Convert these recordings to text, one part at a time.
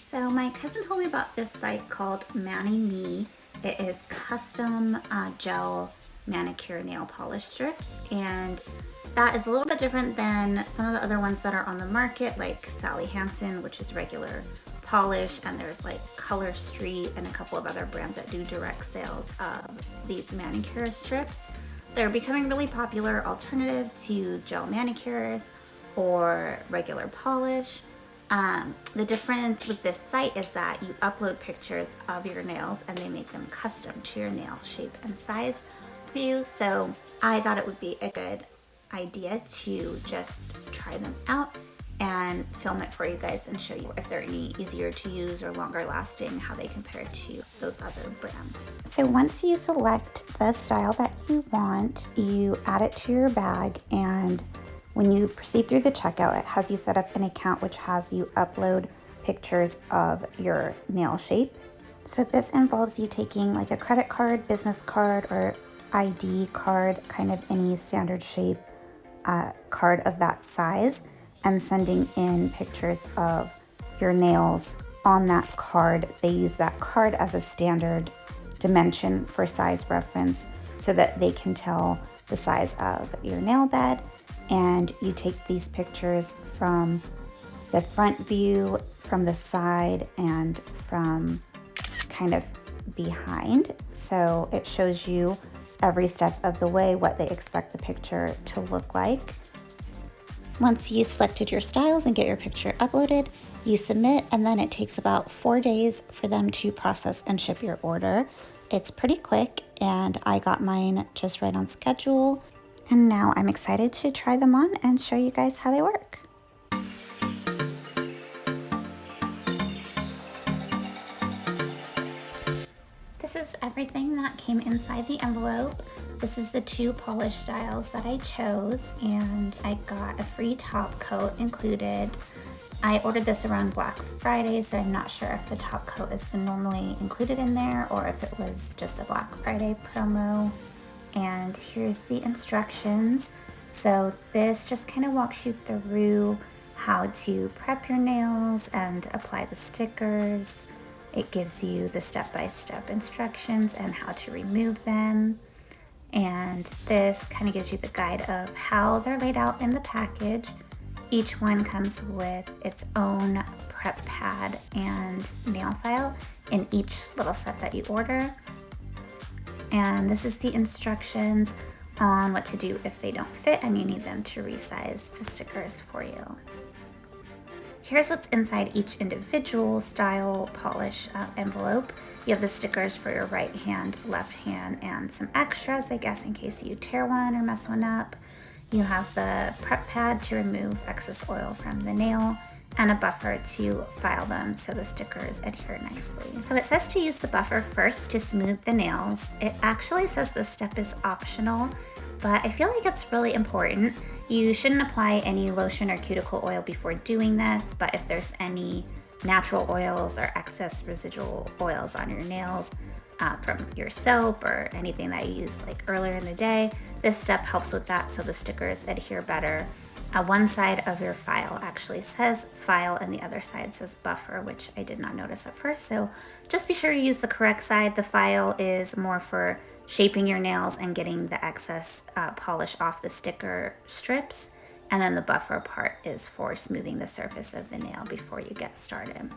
So my cousin told me about this site called ManiMe. It is custom gel manicure nail polish strips, and that is a little bit different than some of the other ones that are on the market, like Sally Hansen, which is regular polish, and there's like Color Street and a couple of other brands that do direct sales of these manicure strips. They're becoming really popular alternative to gel manicures or regular polish. The difference with this site is that you upload pictures of your nails and they make them custom to your nail shape and size for you. So I thought it would be a good idea to just try them out and film it for you guys and show you if they're any easier to use or longer lasting, how they compare to those other brands. So once you select the style that you want, you add it to your bag, and when you proceed through the checkout, it has you set up an account which has you upload pictures of your nail shape. So this involves you taking like a credit card, business card, or ID card, kind of any standard shape card of that size, and sending in pictures of your nails on that card. They use that card as a standard dimension for size reference so that they can tell the size of your nail bed. And you take these pictures from the front view, from the side, and from kind of behind. So it shows you every step of the way what they expect the picture to look like. Once you selected your styles and get your picture uploaded, you submit, and then it takes about 4 days for them to process and ship your order. It's pretty quick, and I got mine just right on schedule. And now I'm excited to try them on and show you guys how they work. This is everything that came inside the envelope. This is the 2 polish styles that I chose, and I got a free top coat included. I ordered this around Black Friday, so I'm not sure if the top coat is normally included in there or if it was just a Black Friday promo. And here's the instructions. So this just kind of walks you through how to prep your nails and apply the stickers. It gives you the step-by-step instructions and how to remove them. And this kind of gives you the guide of how they're laid out in the package. Each one comes with its own prep pad and nail file in each little set that you order. And this is the instructions on what to do if they don't fit and you need them to resize the stickers for you. Here's what's inside each individual style polish envelope. You have the stickers for your right hand, left hand, and some extras, I guess, in case you tear one or mess one up. You have the prep pad to remove excess oil from the nail, and a buffer to file them so the stickers adhere nicely. So it says to use the buffer first to smooth the nails. It actually says this step is optional, but I feel like it's really important. You shouldn't apply any lotion or cuticle oil before doing this, but if there's any natural oils or excess residual oils on your nails from your soap or anything that you used like earlier in the day, this step helps with that so the stickers adhere better. One side of your file actually says file and the other side says buffer, which I did not notice at first. So just be sure you use the correct side. The file is more for shaping your nails and getting the excess polish off the sticker strips. And then the buffer part is for smoothing the surface of the nail before you get started.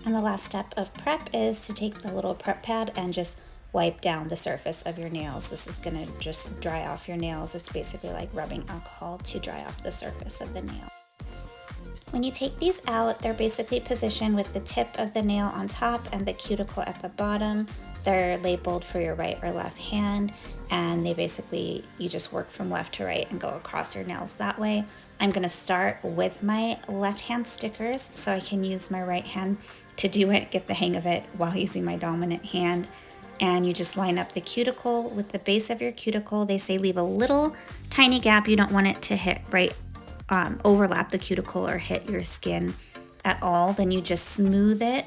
And the last step of prep is to take the little prep pad and just wipe down the surface of your nails. This is gonna just dry off your nails. It's basically like rubbing alcohol to dry off the surface of the nail. When you take these out, they're basically positioned with the tip of the nail on top and the cuticle at the bottom. They're labeled for your right or left hand, and you just work from left to right and go across your nails that way. I'm gonna start with my left hand stickers so I can use my right hand to do it, get the hang of it while using my dominant hand. And you just line up the cuticle with the base of your cuticle. They say leave a little tiny gap. You don't want it to hit right, overlap the cuticle or hit your skin at all. Then you just smooth it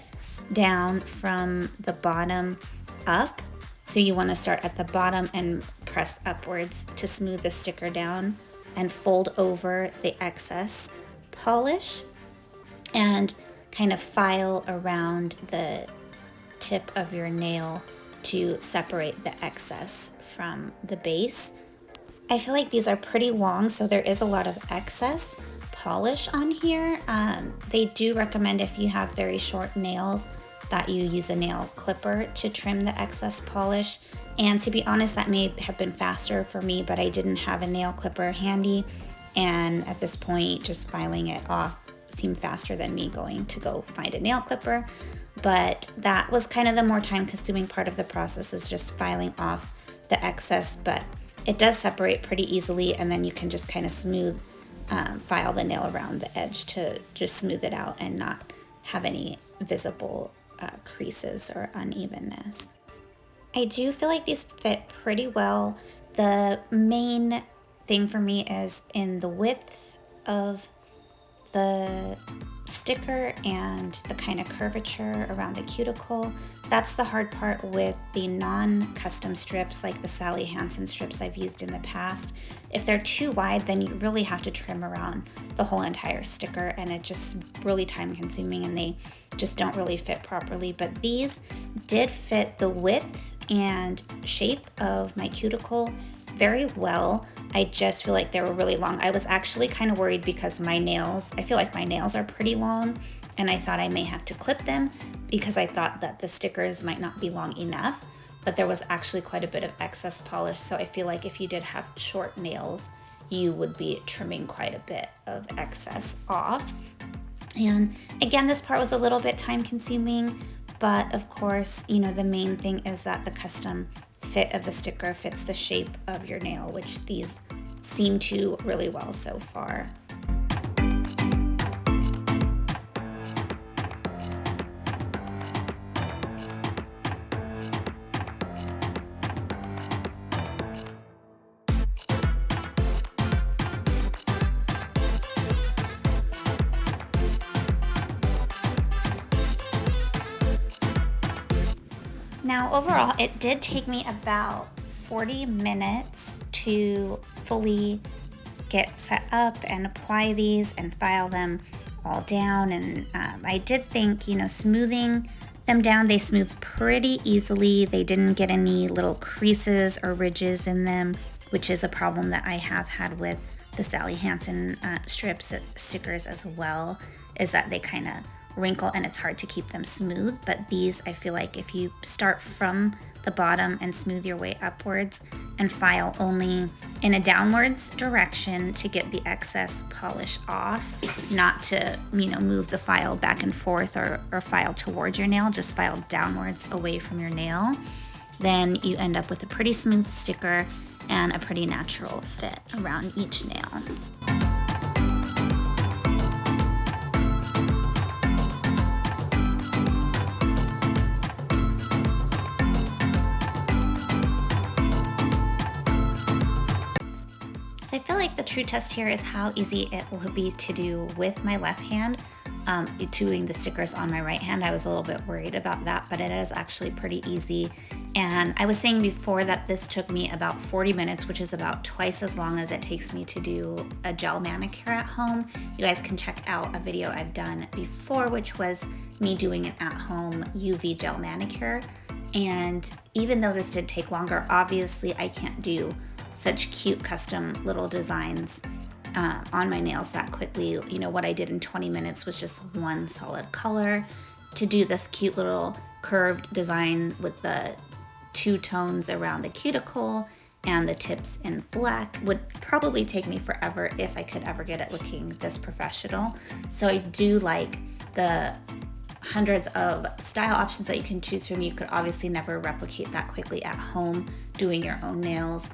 down from the bottom up. So you want to start at the bottom and press upwards to smooth the sticker down and fold over the excess polish. And kind of file around the tip of your nail to separate the excess from the base. I feel like these are pretty long, so there is a lot of excess polish on here. They do recommend, if you have very short nails, that you use a nail clipper to trim the excess polish. And to be honest, that may have been faster for me, but I didn't have a nail clipper handy. And at this point, just filing it off seemed faster than me going to go find a nail clipper. But that was kind of the more time consuming part of the process, is just filing off the excess. But it does separate pretty easily, and then you can just kind of file the nail around the edge to just smooth it out and not have any visible creases or unevenness. I do feel like these fit pretty well. The main thing for me is in the width of the sticker and the kind of curvature around the cuticle. That's the hard part with the non-custom strips, like the Sally Hansen strips I've used in the past. If they're too wide, then you really have to trim around the whole entire sticker, and it's just really time consuming and they just don't really fit properly. But these did fit the width and shape of my cuticle very well. I just feel like they were really long. I was actually kind of worried because I feel like my nails are pretty long, and I thought I may have to clip them because I thought that the stickers might not be long enough, but there was actually quite a bit of excess polish. So I feel like if you did have short nails, you would be trimming quite a bit of excess off. And again, this part was a little bit time consuming, but of course, the main thing is that the custom fit of the sticker fits the shape of your nail, which these seem to really well so far. Now overall, it did take me about 40 minutes to fully get set up and apply these and file them all down. And I did think, smoothing them down, they smoothed pretty easily. They didn't get any little creases or ridges in them, which is a problem that I have had with the Sally Hansen stickers as well, is that they kind of wrinkle and it's hard to keep them smooth. But these, I feel like if you start from the bottom and smooth your way upwards and file only in a downwards direction to get the excess polish off, not to move the file back and forth or file towards your nail, just file downwards away from your nail, then you end up with a pretty smooth sticker and a pretty natural fit around each nail. So I feel like the true test here is how easy it will be to do with my left hand. Doing the stickers on my right hand, I was a little bit worried about that, but it is actually pretty easy. And I was saying before that this took me about 40 minutes, which is about twice as long as it takes me to do a gel manicure at home. You guys can check out a video I've done before, which was me doing an at-home UV gel manicure. And even though this did take longer, obviously I can't do such cute custom little designs on my nails that quickly. What I did in 20 minutes was just one solid color. To do this cute little curved design with the two tones around the cuticle and the tips in black would probably take me forever if I could ever get it looking this professional. So I do like the hundreds of style options that you can choose from. You could obviously never replicate that quickly at home doing your own nails.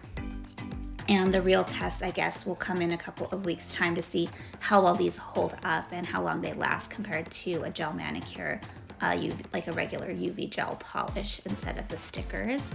And the real test, I guess, will come in a couple of weeks' time to see how well these hold up and how long they last compared to a gel manicure, like a regular UV gel polish instead of the stickers.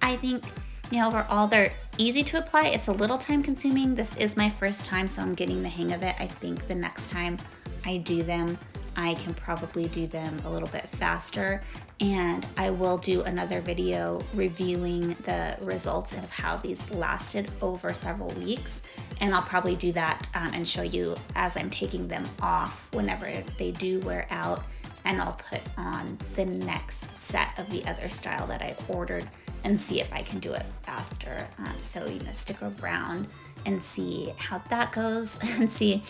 I think, overall, they're easy to apply. It's a little time consuming. This is my first time, so I'm getting the hang of it. I think the next time I do them, I can probably do them a little bit faster, and I will do another video reviewing the results of how these lasted over several weeks, and I'll probably do that and show you as I'm taking them off whenever they do wear out, and I'll put on the next set of the other style that I ordered and see if I can do it faster. So, stick around and see how that goes and see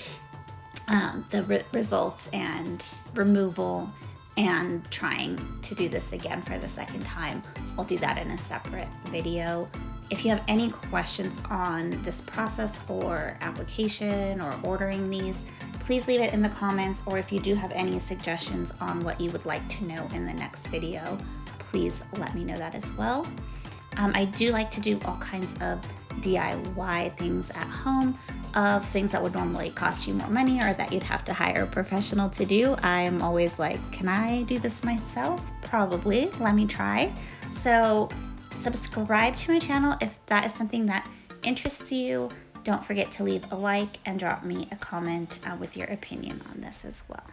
the results and removal, and trying to do this again for the second time. I'll do that in a separate video. If you have any questions on this process or application or ordering these, please leave it in the comments, or if you do have any suggestions on what you would like to know in the next video, please let me know that as well. I do like to do all kinds of DIY things at home, of things that would normally cost you more money or that you'd have to hire a professional to do. I'm always like, can I do this myself? Probably. Let me try. So subscribe to my channel if that is something that interests you. Don't forget to leave a like and drop me a comment with your opinion on this as well.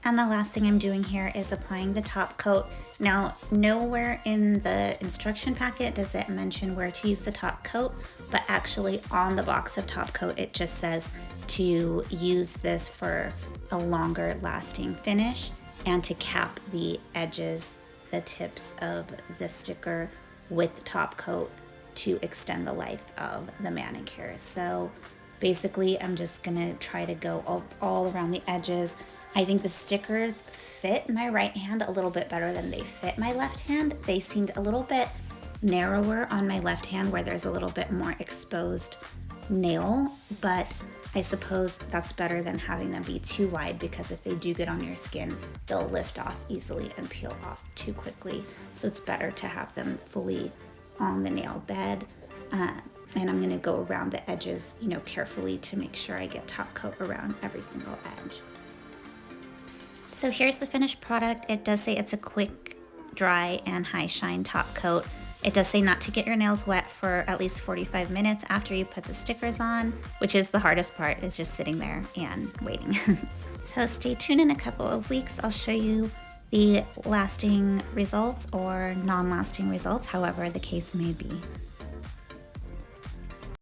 And the last thing I'm doing here is applying the top coat. Now, nowhere in the instruction packet does it mention where to use the top coat, but actually on the box of top coat, it just says to use this for a longer lasting finish and to cap the edges, the tips of the sticker with the top coat to extend the life of the manicure. So basically, I'm just gonna try to go all around the edges. I think the stickers fit my right hand a little bit better than they fit my left hand. They seemed a little bit narrower on my left hand where there's a little bit more exposed nail, but I suppose that's better than having them be too wide, because if they do get on your skin, they'll lift off easily and peel off too quickly. So it's better to have them fully on the nail bed. And I'm gonna go around the edges, carefully to make sure I get top coat around every single edge. So here's the finished product. It does say it's a quick, dry, and high shine top coat. It does say not to get your nails wet for at least 45 minutes after you put the stickers on, which is the hardest part, is just sitting there and waiting. So stay tuned. In a couple of weeks, I'll show you the lasting results or non-lasting results, however the case may be.